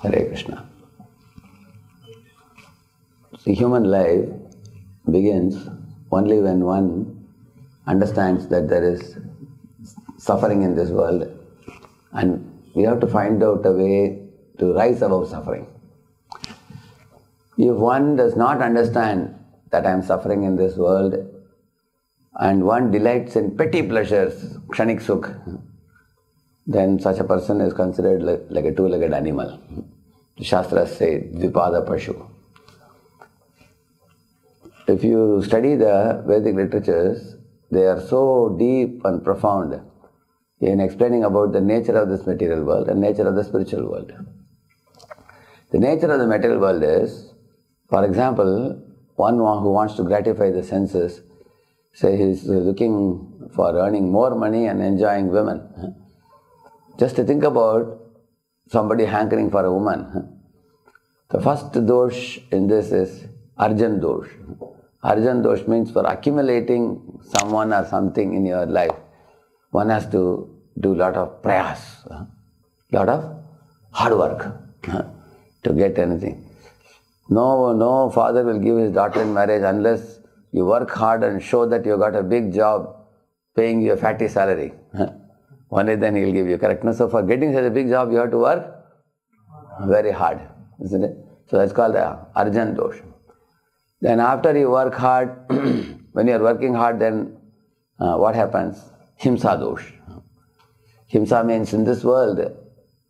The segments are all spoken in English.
Hare Krishna. The human life begins only when one understands that there is suffering in this world, and we have to find out a way to rise above suffering. If one does not understand that I am suffering in this world, and one delights in petty pleasures, kshanik sukh, then such a person is considered like a two-legged animal. The Shastras say, dvipada pashu. If you study the Vedic literatures, they are so deep and profound in explaining about the nature of this material world and nature of the spiritual world. The nature of the material world is, for example, one who wants to gratify the senses, say he is looking for earning more money and enjoying women. Just to think about somebody hankering for a woman. The first dosh in this is arjan dosh. Arjan dosh means for accumulating someone or something in your life, one has to do a lot of prayas, lot of hard work to get anything. No father will give his daughter in marriage unless you work hard and show that you got a big job paying you a fatty salary. Only then he will give you, correct? So for getting such a big job, you have to work very hard, isn't it? So that's called the arjan dosh. Then after you work hard, when you are working hard, then what happens? Himsa dosh. Himsa means in this world,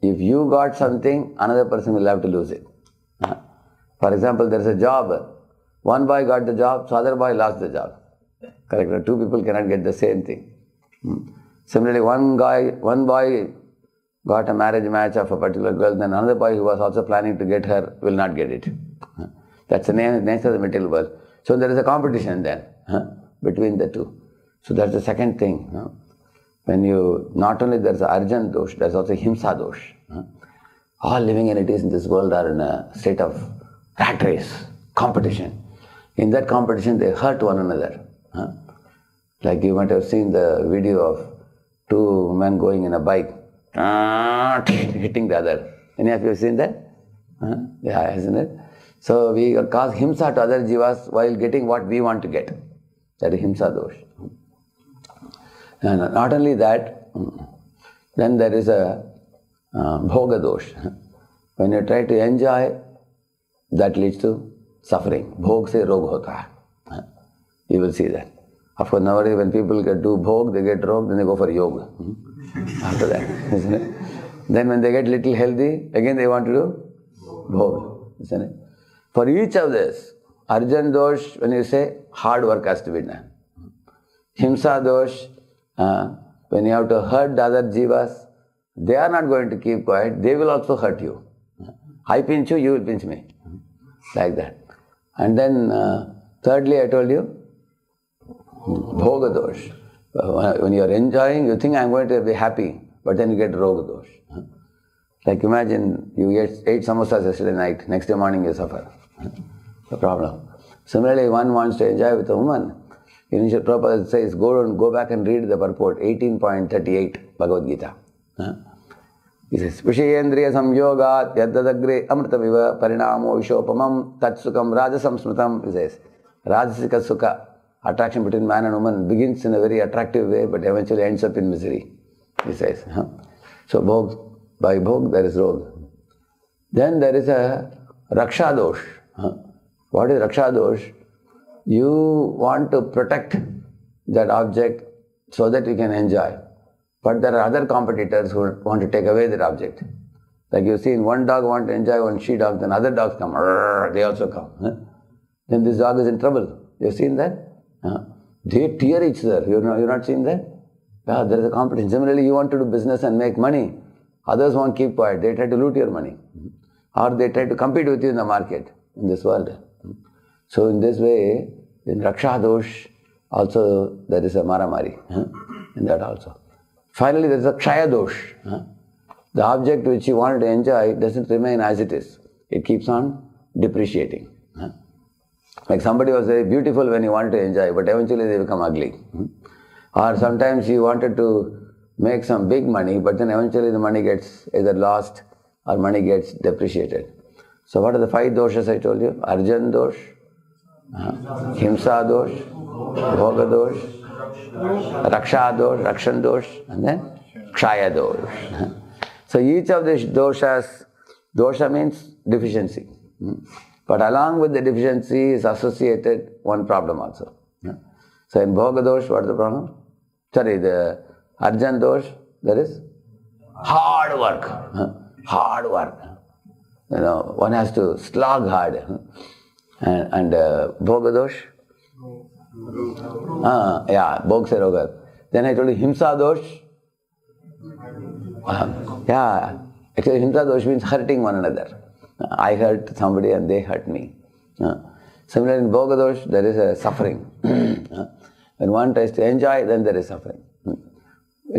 if you got something, another person will have to lose it. For example, there is a job. One boy got the job, so other boy lost the job. Correct? Two people cannot get the same thing. Similarly, one boy got a marriage match of a particular girl, then another boy who was also planning to get her will not get it. That's the nature of the material world. So there is a competition then between the two. So that's the second thing. When you, not only there is arjan dosh, there is also himsa dosh. All living entities in this world are in a state of rat race, competition. In that competition, they hurt one another. Like you might have seen the video of two men going in a bike, hitting the other. Any of you have seen that? Yeah, isn't it? So we cause himsa to other jivas while getting what we want to get. That is himsa dosh. And not only that, then there is a bhoga dosh. When you try to enjoy, that leads to suffering. Bhog se rog hota hai. You will see that. Of course, nowadays when people do bhog, they get rog, then they go for yoga. After that, isn't it? Then when they get little healthy, again they want to do bhog, isn't it? For each of this, arjan dosh, when you say, hard work has to be done. Himsa dosh, when you have to hurt the other jivas, they are not going to keep quiet, they will also hurt you. I pinch you, you will pinch me. Like that. And then, thirdly, I told you, bhoga dosh. When you are enjoying, you think I am going to be happy, but then you get roga dosh. Like imagine you ate samosas yesterday night, next day morning you suffer. The problem. Similarly, one wants to enjoy with a woman. Initial Prabhupada says, go back and read the purport, 18.38 Bhagavad Gita. He says, Vishayendriya samyogat yaddadagre amritamiva parinamo vishopamam tatsukam rajasam smritam. He says, Rajasika sukha, attraction between man and woman, begins in a very attractive way, but eventually ends up in misery. He says. So by bhog there is rog. Then there is a raksha dosh. What is raksha dosh? You want to protect that object so that you can enjoy. But there are other competitors who want to take away that object. Like you've seen, one dog wants to enjoy one she dog, then other dogs come, they also come. Then this dog is in trouble. You've seen that? They tear each other. You've not seen that? Yeah, there is a competition. Similarly, you want to do business and make money. Others won't keep quiet. They try to loot your money. Or they try to compete with you in the market, in this world. So in this way, in Raksha Dosh, also there is a Maramari. In that also. Finally, there is a Kshaya Dosh. The object which you wanted to enjoy doesn't remain as it is. It keeps on depreciating. Like somebody was very beautiful when you wanted to enjoy, but eventually they become ugly. Or sometimes you wanted to make some big money, but then eventually the money gets either lost our money gets depreciated. So what are the 5 doshas I told you? Arjan dosh, Himsa dosh, Bhoga dosh, Raksha dosh, Rakshan dosh, and then Kshaya dosh. So each of these doshas, dosha means deficiency. But along with the deficiency is associated one problem also. So in Bhoga dosh, what is the problem? Sorry, the Arjan dosh, there is hard work. Hard work. One has to slog hard. And Bhoga dosh? Bhog se roga. Then I told you Himsa dosh. Actually Himsa dosh means hurting one another. I hurt somebody and they hurt me. Similarly in Bhoga dosh, there is a suffering. When one tries to enjoy, then there is suffering.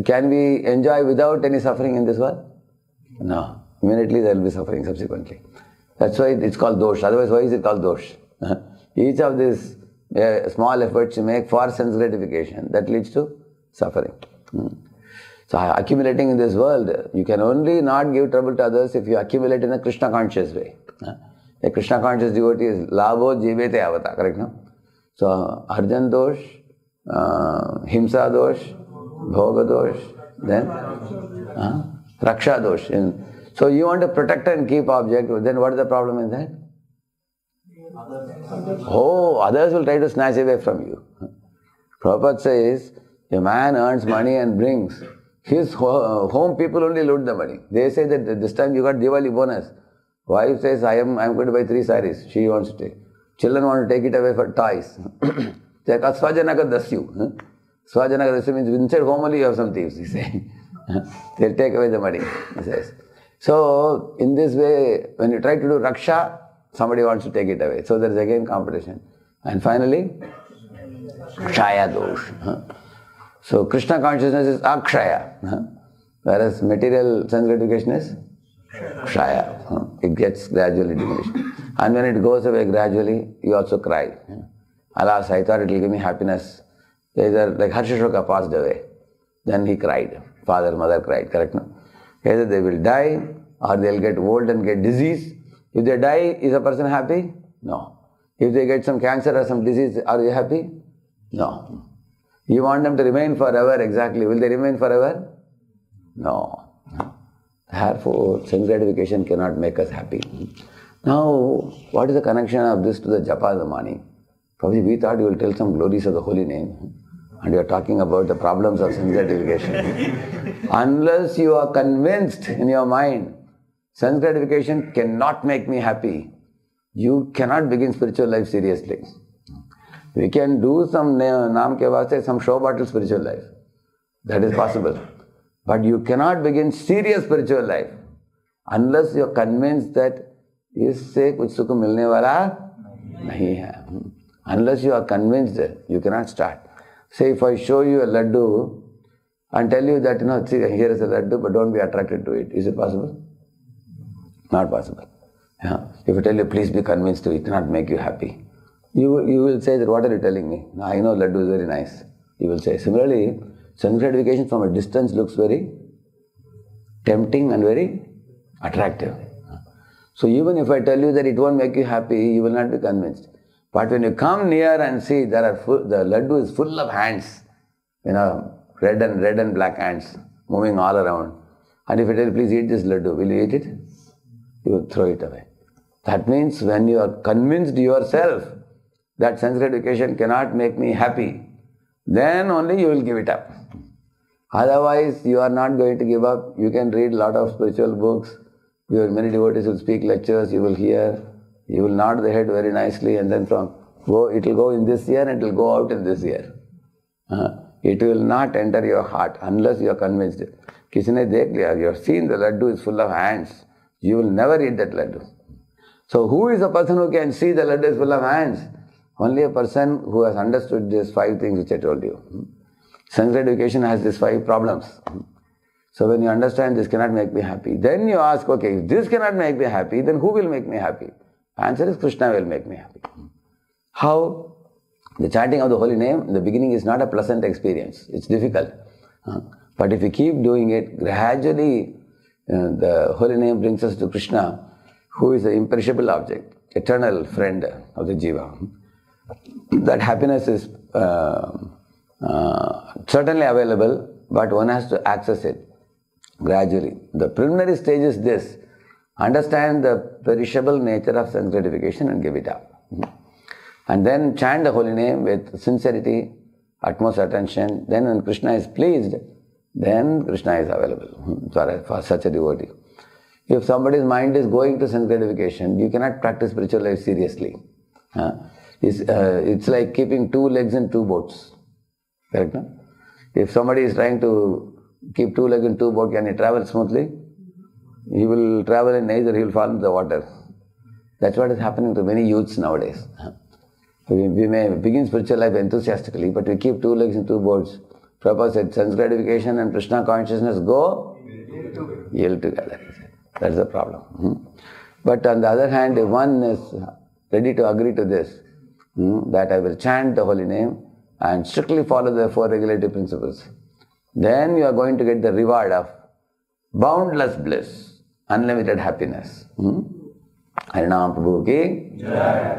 Can we enjoy without any suffering in this world? No. Immediately there will be suffering subsequently. That's why it's called dosh. Otherwise, why is it called dosh? Each of these small efforts you make for sense gratification, that leads to suffering. So accumulating in this world, you can only not give trouble to others if you accumulate in a Krishna conscious way. A Krishna conscious devotee is labho jivete avata, correct, no? So Arjan dosh, Himsa dosh, Bhoga dosh, then Raksha dosh. So you want to protect and keep object, then what is the problem in that? Others will try to snatch away from you. Prabhupada says, a man earns money and brings. His home people only loot the money. They say that this time you got Diwali bonus. Wife says, I am going to buy 3 saris. She wants to take. Children want to take it away for toys. They call Swajanaka Dasyu. Swajanaka Dasyu means inside home only you have some thieves, he says. They'll take away the money, he says. So, in this way, when you try to do Raksha, somebody wants to take it away. So there is again competition. And finally, Kshaya dosh. So Krishna consciousness is Akshaya. Whereas material sense gratification is Kshaya. It gets gradually diminished. And when it goes away gradually, you also cry. Alas, I thought it will give me happiness. Either like Harsha passed away. Then he cried. Father, mother cried, correct? No? Either they will die or they'll get old and get disease. If they die, is a person happy? No. If they get some cancer or some disease, are they happy? No. You want them to remain forever, exactly. Will they remain forever? No. Therefore, sense gratification cannot make us happy. Now, what is the connection of this to the japa of the morning? Probably we thought you will tell some glories of the holy name. And you are talking about the problems of sense gratification. Unless you are convinced in your mind, sense gratification cannot make me happy, you cannot begin spiritual life seriously. We can do some naam ke vaste, some show bottle spiritual life. That is possible. But you cannot begin serious spiritual life unless you are convinced that इससे कुछ सुख मिलने वाला नहीं है. Unless you are convinced, you cannot start. Say if I show you a laddu and tell you that, see, here is a laddu, but don't be attracted to it. Is it possible? Not possible. If I tell you, please be convinced to it, cannot make you happy. You will say that, what are you telling me? I know laddu is very nice. You will say. Similarly, sense gratification from a distance looks very tempting and very attractive. So even if I tell you that it won't make you happy, you will not be convinced. But when you come near and see the laddu is full of hands, red and black hands moving all around. And if I tell you, please eat this laddu, will you eat it? You will throw it away. That means when you are convinced yourself that sense gratification cannot make me happy, then only you will give it up. Otherwise, you are not going to give up. You can read a lot of spiritual books. Many devotees will speak lectures, you will hear. You will nod the head very nicely, and then it will go in this ear and it will go out in this ear. It will not enter your heart unless you are convinced. Kisi ne dekh liya, you have seen the laddu is full of hands. You will never eat that laddu. So who is a person who can see the laddu is full of hands? Only a person who has understood these 5 things which I told you. Sense gratification has these 5 problems. So when you understand this cannot make me happy, then you ask, okay, if this cannot make me happy, then who will make me happy? Answer is Krishna will make me happy. How? The chanting of the holy name in the beginning is not a pleasant experience. It's difficult. But if you keep doing it, gradually the holy name brings us to Krishna, who is an imperishable object, eternal friend of the jiva. That happiness is certainly available, but one has to access it gradually. The preliminary stage is this: understand the perishable nature of sense gratification and give it up. And then chant the holy name with sincerity, utmost attention. Then when Krishna is pleased, then Krishna is available for such a devotee. If somebody's mind is going to sense gratification, you cannot practice spiritual life seriously. It's like keeping two legs in two boats. Correct? No? If somebody is trying to keep two legs in two boats, can he travel smoothly? He will travel in neither, he will fall into the water. That's what is happening to many youths nowadays. We may begin spiritual life enthusiastically, but we keep two legs in two boats. Prabhupada said, sense gratification and Krishna consciousness go yield together. That's the problem. But on the other hand, if one is ready to agree to this, that I will chant the holy name and strictly follow the four regulative principles, then you are going to get the reward of boundless bliss, unlimited happiness. Harinam Prabhu ki Jai.